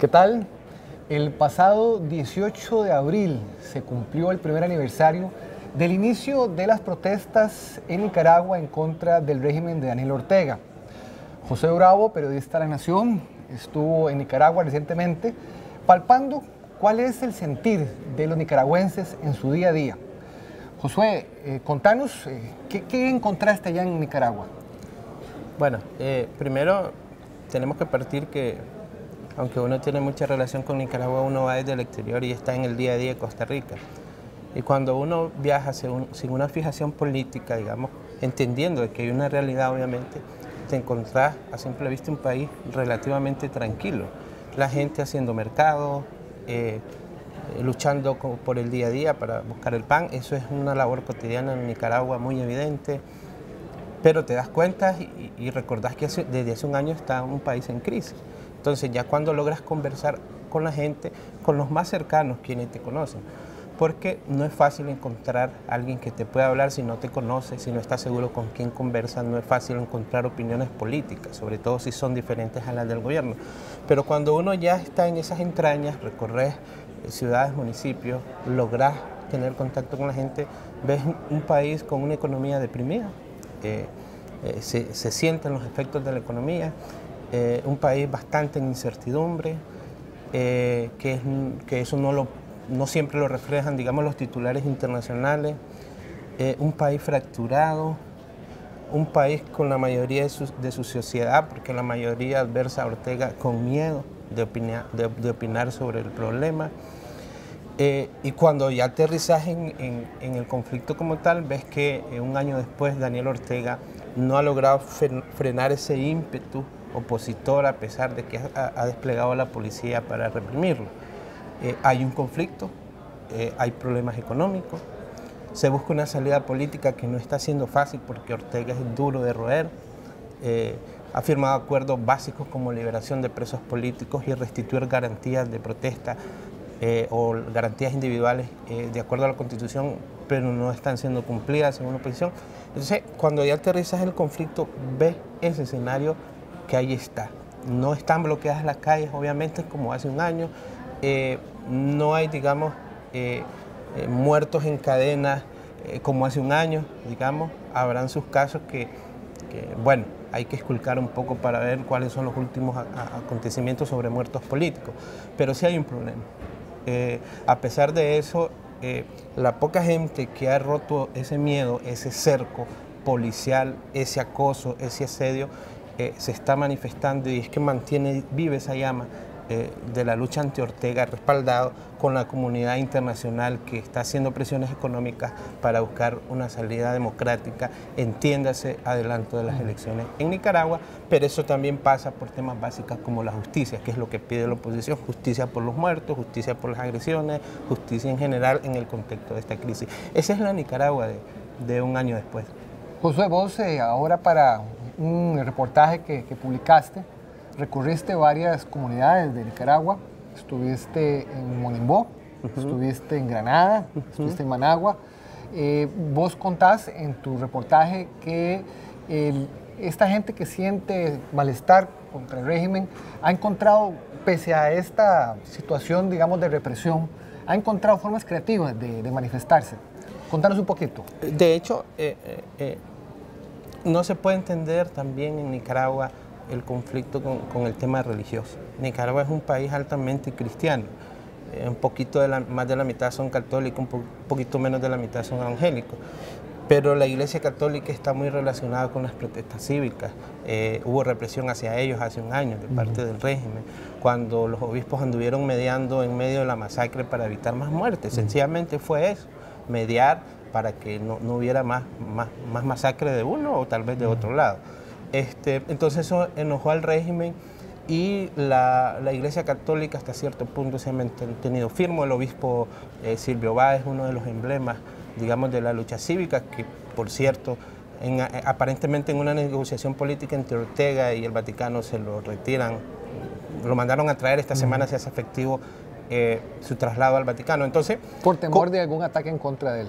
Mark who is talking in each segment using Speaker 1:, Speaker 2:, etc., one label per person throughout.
Speaker 1: ¿Qué tal? El pasado 18 de abril se cumplió el primer aniversario del inicio de las protestas en Nicaragua en contra del régimen de Daniel Ortega. José Bravo, periodista de La Nación, estuvo en Nicaragua recientemente palpando cuál es el sentir de los nicaragüenses en su día a día. Josué, contanos, ¿qué encontraste allá en Nicaragua?
Speaker 2: Bueno, primero tenemos que partir que, aunque uno tiene mucha relación con Nicaragua, uno va desde el exterior y está en el día a día de Costa Rica. Y cuando uno viaja sin una fijación política, digamos, entendiendo de que hay una realidad, obviamente, te encontrás a simple vista un país relativamente tranquilo. La gente haciendo mercado, luchando por el día a día para buscar el pan. Eso es una labor cotidiana en Nicaragua muy evidente. Pero te das cuenta y recordás que desde hace un año está un país en crisis. Entonces ya cuando logras conversar con la gente, con los más cercanos, quienes te conocen, porque no es fácil encontrar a alguien que te pueda hablar si no te conoce, si no estás seguro con quién conversas, no es fácil encontrar opiniones políticas, sobre todo si son diferentes a las del gobierno. Pero cuando uno ya está en esas entrañas, recorres ciudades, municipios, logras tener contacto con la gente, ves un país con una economía deprimida, se sienten los efectos de la economía, un país bastante en incertidumbre, que eso no siempre lo reflejan, digamos, los titulares internacionales, un país fracturado, un país con la mayoría de su sociedad, porque la mayoría adversa a Ortega con miedo de opinar sobre el problema. Y cuando ya aterrizas en el conflicto como tal, ves que un año después Daniel Ortega no ha logrado frenar ese ímpetu opositor a pesar de que ha desplegado la policía para reprimirlo. Hay un conflicto, hay problemas económicos, se busca una salida política que no está siendo fácil porque Ortega es duro de roer, ha firmado acuerdos básicos como liberación de presos políticos y restituir garantías de protesta o garantías individuales de acuerdo a la Constitución, pero no están siendo cumplidas según la oposición. Entonces, cuando ya aterrizas el conflicto, ves ese escenario que ahí está. No están bloqueadas las calles, obviamente, como hace un año. No hay, digamos, muertos en cadena como hace un año, digamos. Habrán sus casos que, bueno, hay que esculcar un poco para ver cuáles son los últimos acontecimientos sobre muertos políticos. Pero sí hay un problema. A pesar de eso, la poca gente que ha roto ese miedo, ese cerco policial, ese acoso, ese asedio, se está manifestando y es que mantiene viva esa llama de la lucha anti-Ortega, respaldado con la comunidad internacional que está haciendo presiones económicas para buscar una salida democrática, entiéndase, adelanto de las elecciones en Nicaragua, pero eso también pasa por temas básicos como la justicia, que es lo que pide la oposición: justicia por los muertos, justicia por las agresiones, justicia en general en el contexto de esta crisis. Esa es la Nicaragua de un año después.
Speaker 1: Josué, vos ahora para un reportaje que publicaste, recorriste varias comunidades de Nicaragua, estuviste en Monimbó, estuviste en Granada, estuviste en Managua. Vos contás en tu reportaje que esta gente que siente malestar contra el régimen ha encontrado, pese a esta situación, digamos, de represión, ha encontrado formas creativas de manifestarse. Contanos un poquito.
Speaker 2: De hecho, no se puede entender también en Nicaragua el conflicto con el tema religioso. Nicaragua es un país altamente cristiano, un poquito más de la mitad son católicos, un poquito menos de la mitad son evangélicos, pero la Iglesia Católica está muy relacionada con las protestas cívicas. Hubo represión hacia ellos hace un año de parte del régimen, cuando los obispos anduvieron mediando en medio de la masacre para evitar más muertes. Sencillamente fue eso, mediar para que no hubiera más masacre de uno o tal vez de otro lado. Entonces eso enojó al régimen y la Iglesia Católica hasta cierto punto se ha mantenido firme. El obispo Silvio Báez es uno de los emblemas, digamos, de la lucha cívica, que por cierto, aparentemente en una negociación política entre Ortega y el Vaticano se lo retiran, lo mandaron a traer esta semana, si hace efectivo su traslado al Vaticano. Entonces,
Speaker 1: por temor de algún ataque en contra de él.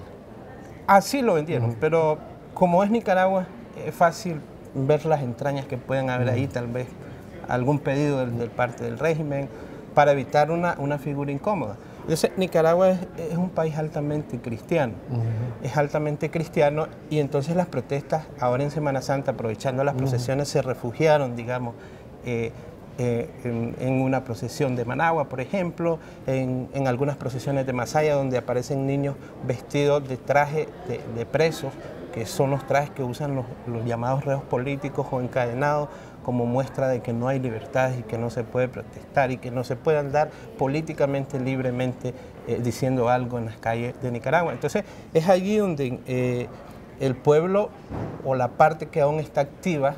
Speaker 2: Así lo vendieron, pero como es Nicaragua, es fácil ver las entrañas que pueden haber ahí, tal vez algún pedido de parte del régimen, para evitar una figura incómoda. Entonces, Nicaragua es un país altamente cristiano, es altamente cristiano, y entonces las protestas ahora en Semana Santa, aprovechando las procesiones, se refugiaron, digamos, en una procesión de Managua, por ejemplo, en algunas procesiones de Masaya, donde aparecen niños vestidos de traje de presos, que son los trajes que usan los llamados reos políticos o encadenados, como muestra de que no hay libertades y que no se puede protestar y que no se puede andar políticamente libremente diciendo algo en las calles de Nicaragua. Entonces es allí donde el pueblo, o la parte que aún está activa,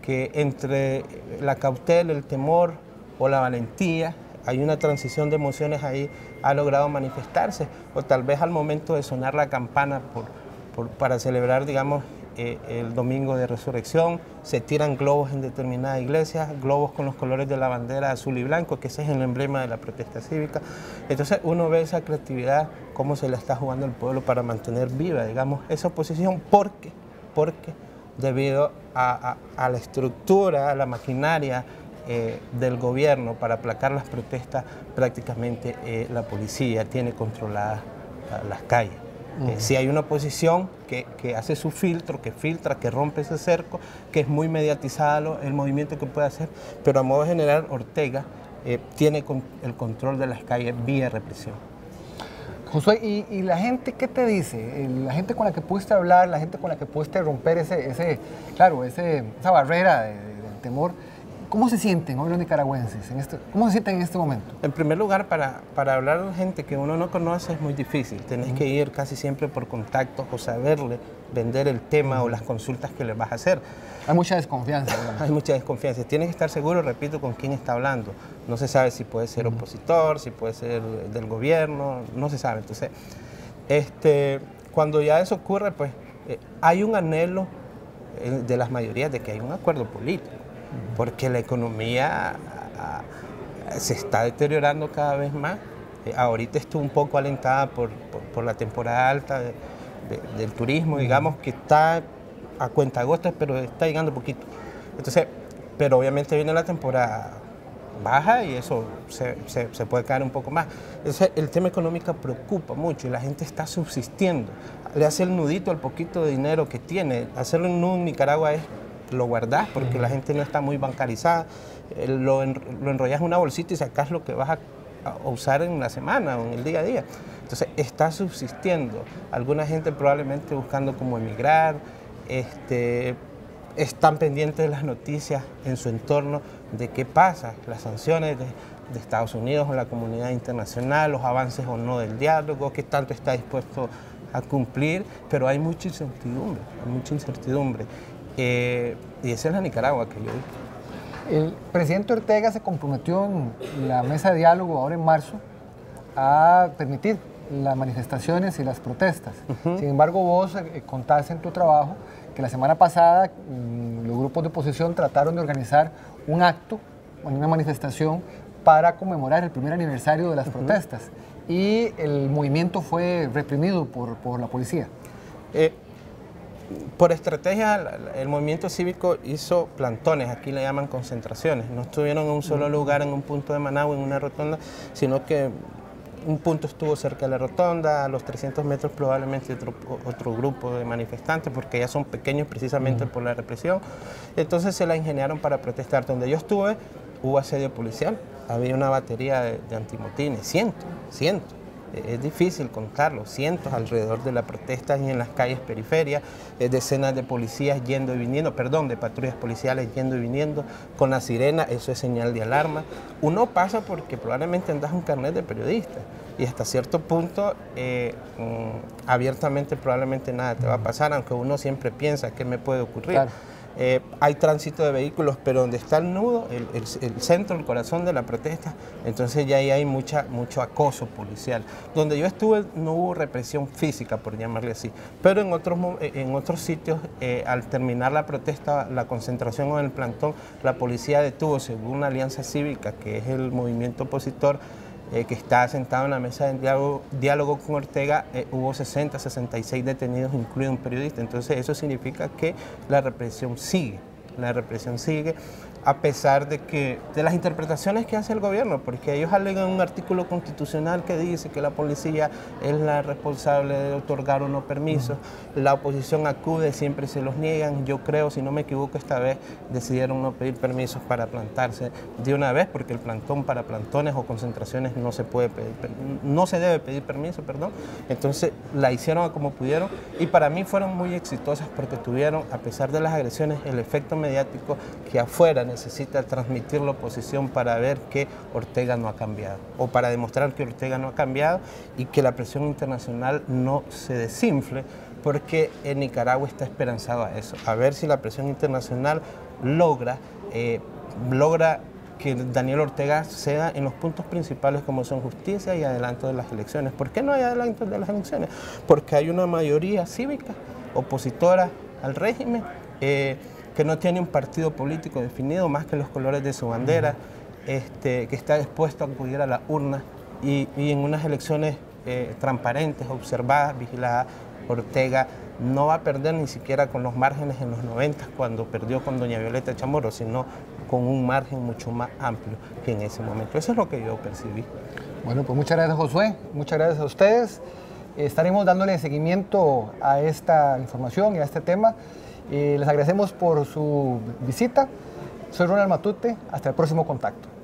Speaker 2: que entre la cautela, el temor o la valentía, hay una transición de emociones ahí, ha logrado manifestarse, o tal vez al momento de sonar la campana para celebrar, digamos, el domingo de resurrección, se tiran globos en determinadas iglesias, globos con los colores de la bandera azul y blanco, que ese es el emblema de la protesta cívica. Entonces uno ve esa creatividad, cómo se la está jugando el pueblo para mantener viva, digamos, esa oposición, porque debido a la estructura, a la maquinaria del gobierno para aplacar las protestas, prácticamente la policía tiene controladas las calles. Si hay una oposición que hace su filtro, que filtra, que rompe ese cerco, que es muy mediatizado el movimiento que puede hacer, pero a modo general Ortega tiene el control de las calles vía represión.
Speaker 1: Josué, ¿y la gente qué te dice? La gente con la que pudiste hablar, la gente con la que pudiste romper esa barrera del temor, ¿cómo se sienten hoy los nicaragüenses? ¿Cómo se sienten en este momento?
Speaker 2: En primer lugar, para hablar de gente que uno no conoce es muy difícil. Tenés que ir casi siempre por contactos o saberle vender el tema o las consultas que le vas a hacer.
Speaker 1: Hay mucha desconfianza, digamos.
Speaker 2: Hay mucha desconfianza. Tienes que estar seguro, repito, con quién está hablando. No se sabe si puede ser opositor, si puede ser del gobierno, no se sabe. Entonces, cuando ya eso ocurre, pues hay un anhelo de las mayorías de que hay un acuerdo político, porque la economía se está deteriorando cada vez más. Ahorita estuvo un poco alentada por la temporada alta del turismo, digamos, que está a cuentagotas, pero está llegando poquito. Entonces, pero obviamente viene la temporada baja y eso se puede caer un poco más. Entonces, el tema económico preocupa mucho y la gente está subsistiendo. Le hace el nudito al poquito de dinero que tiene. Hacerlo en nudo en Nicaragua es lo guardás porque la gente no está muy bancarizada. Lo enrollas en una bolsita y sacás lo que vas a usar en la semana o en el día a día. Entonces, está subsistiendo. Alguna gente probablemente buscando cómo emigrar. Están pendientes de las noticias en su entorno de qué pasa, las sanciones de Estados Unidos o la comunidad internacional, los avances o no del diálogo, qué tanto está dispuesto a cumplir, pero hay mucha incertidumbre, y esa es la Nicaragua que yo vi.
Speaker 1: El presidente Ortega se comprometió en la mesa de diálogo ahora en marzo a permitir las manifestaciones y las protestas. Sin embargo, vos contaste en tu trabajo que la semana pasada los grupos de oposición trataron de organizar un acto, una manifestación para conmemorar el primer aniversario de las protestas, y el movimiento fue reprimido por la policía.
Speaker 2: Por estrategia, el movimiento cívico hizo plantones, aquí le llaman concentraciones. No estuvieron en un solo lugar, en un punto de Managua, en una rotonda, sino que un punto estuvo cerca de la rotonda, a los 300 metros probablemente otro grupo de manifestantes, porque ya son pequeños precisamente por la represión. Entonces se la ingeniaron para protestar. Donde yo estuve hubo asedio policial, había una batería de antimotines, cientos. Es difícil contarlo, cientos alrededor de la protesta y en las calles periferias, decenas de policías yendo y viniendo, de patrullas policiales yendo y viniendo, con la sirena, eso es señal de alarma. Uno pasa porque probablemente andas un carnet de periodista y hasta cierto punto abiertamente probablemente nada te va a pasar, aunque uno siempre piensa qué me puede ocurrir. Claro. Hay tránsito de vehículos, pero donde está el nudo, el centro, el corazón de la protesta, entonces ya ahí hay mucho acoso policial. Donde yo estuve no hubo represión física, por llamarle así, pero en otros sitios, al terminar la protesta, la concentración o el plantón, la policía detuvo, según la Alianza Cívica, que es el movimiento opositor, que está sentado en la mesa de diálogo con Ortega, hubo 66 detenidos, incluido un periodista. Entonces eso significa que la represión sigue. a pesar de las interpretaciones que hace el gobierno, porque ellos alegan un artículo constitucional que dice que la policía es la responsable de otorgar o no permisos, la oposición acude, siempre se los niegan. Yo creo, si no me equivoco, esta vez decidieron no pedir permisos para plantarse de una vez, porque el plantón para plantones o concentraciones no se puede pedir, no se debe pedir permiso, perdón. Entonces la hicieron como pudieron y para mí fueron muy exitosas porque tuvieron, a pesar de las agresiones, el efecto mediático que afuera necesita transmitir la oposición para ver que Ortega no ha cambiado o para demostrar que Ortega no ha cambiado y que la presión internacional no se desinfle, porque en Nicaragua está esperanzado a eso, a ver si la presión internacional logra que Daniel Ortega ceda en los puntos principales como son justicia y adelanto de las elecciones. ¿Por qué no hay adelanto de las elecciones? Porque hay una mayoría cívica opositora al régimen que no tiene un partido político definido más que los colores de su bandera, que está dispuesto a acudir a la urna y en unas elecciones transparentes, observadas, vigiladas. Ortega no va a perder ni siquiera con los márgenes en los 90 cuando perdió con doña Violeta Chamorro, sino con un margen mucho más amplio que en ese momento. Eso es lo que yo percibí.
Speaker 1: Bueno, pues muchas gracias, Josué, muchas gracias a ustedes. Estaremos dándole seguimiento a esta información y a este tema. Les agradecemos por su visita. Soy Ronald Matute, hasta el próximo contacto.